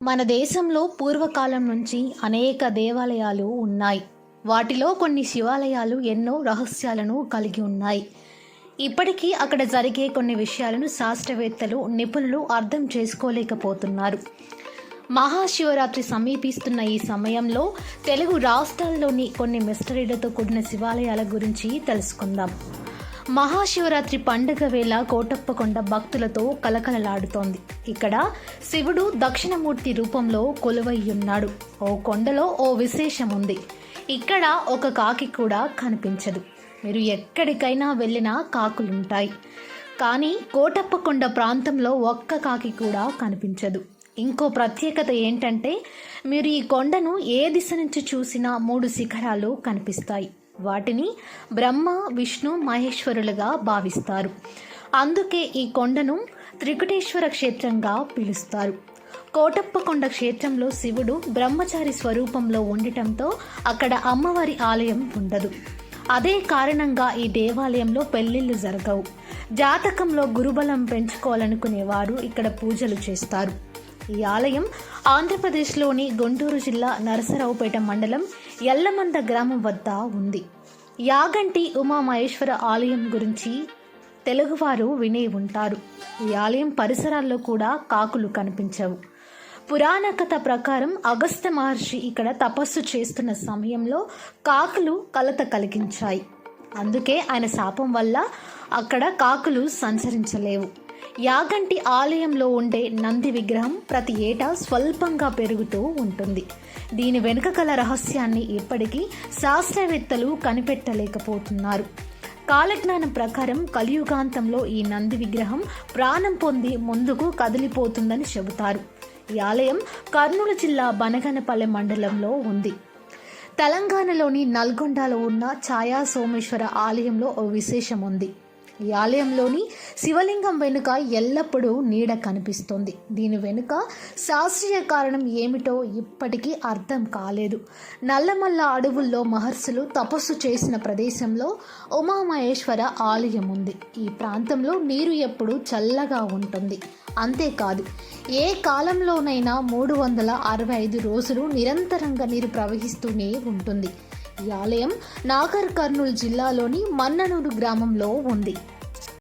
మన దేశంలో పూర్వకాలం నుంచి అనేక దేవాలయాలు ఉన్నాయి. వాటిలో కొన్ని శివాలయాలు ఎన్నో రహస్యాలను కలిగి ఉన్నాయి. ఇప్పటికీ అక్కడ జరిగే కొన్ని విషయాలను శాస్త్రవేత్తలు, నిపుణులు అర్థం చేసుకోలేకపోతున్నారు. మహాశివరాత్రి సమీపిస్తున్న ఈ సమయంలో తెలుగు రాష్ట్రాల్లోని కొన్ని మిస్టరీలతో కూడిన శివాలయాల గురించి తెలుసుకుందాం. మహాశివరాత్రి పండుగ వేళ కోటప్పకొండ భక్తులతో కలకలలాడుతోంది. ఇక్కడ శివుడు దక్షిణమూర్తి రూపంలో కొలువయ్యున్నాడు. ఓ కొండలో ఓ విశేషం ఉంది. ఇక్కడ ఒక కాకి కూడా కనిపించదు. మీరు ఎక్కడికైనా వెళ్ళినా కాకులుంటాయి, కానీ కోటప్పకొండ ప్రాంతంలో ఒక్క కాకి కూడా కనిపించదు. ఇంకో ప్రత్యేకత ఏంటంటే, మీరు ఈ కొండను ఏ దిశ నుంచి చూసినా 3 శిఖరాలు కనిపిస్తాయి. వాటిని బ్రహ్మ, విష్ణు, మహేశ్వరులుగా భావిస్తారు. అందుకే ఈ కొండను త్రికుటేశ్వర క్షేత్రంగా పిలుస్తారు. కోటప్పకొండ క్షేత్రంలో శివుడు బ్రహ్మచారి స్వరూపంలో ఉండటంతో అక్కడ అమ్మవారి ఆలయం ఉండదు. అదే కారణంగా ఈ దేవాలయంలో పెళ్లిళ్లు జరగవు. జాతకంలో గురుబలం పెంచుకోవాలనుకునేవారు ఇక్కడ పూజలు చేస్తారు. ఈ ఆలయం ఆంధ్రప్రదేశ్లోని గుంటూరు జిల్లా నరసరావుపేట మండలం ఎల్లమంద గ్రామం వద్ద ఉంది. యాగంటి ఉమామహేశ్వర ఆలయం గురించి తెలుగువారు వినే ఉంటారు. ఈ ఆలయం పరిసరాల్లో కూడా కాకులు కనిపించవు. పురాణ కథ ప్రకారం అగస్త్య మహర్షి ఇక్కడ తపస్సు చేస్తున్న సమయంలో కాకులు కలత కలిగించాయి. అందుకే ఆయన శాపం వల్ల అక్కడ కాకులు సంచరించలేవు. యాగంటి ఆలయంలో ఉండే నంది విగ్రహం ప్రతి ఏటా స్వల్పంగా పెరుగుతూ ఉంటుంది. దీని వెనుక గల రహస్యాన్ని ఇప్పటికీ శాస్త్రవేత్తలు కనిపెట్టలేకపోతున్నారు. కాలజ్ఞానం ప్రకారం కలియుగాంతంలో ఈ నంది విగ్రహం ప్రాణం పొంది ముందుకు కదిలిపోతుందని చెబుతారు. ఈ ఆలయం కర్నూలు జిల్లా బనగనపల్లె మండలంలో ఉంది. తెలంగాణలోని నల్గొండలో ఉన్న ఛాయా సోమేశ్వర ఆలయంలో ఓ విశేషం ఉంది. ఈ ఆలయంలోని శివలింగం వెనుక ఎల్లప్పుడూ నీడ కనిపిస్తుంది. దీని వెనుక శాస్త్రీయ కారణం ఏమిటో ఇప్పటికీ అర్థం కాలేదు. నల్లమల్ల అడవుల్లో మహర్షులు తపస్సు చేసిన ప్రదేశంలో ఉమామహేశ్వర ఆలయం ఉంది. ఈ ప్రాంతంలో నీరు ఎప్పుడూ చల్లగా ఉంటుంది. అంతేకాదు, ఏ కాలంలోనైనా 365 రోజులు నిరంతరంగా నీరు ప్రవహిస్తూనే ఉంటుంది. ఈ ఆలయం నాగర్ కర్నూలు జిల్లాలోని మన్ననూరు గ్రామంలో ఉంది.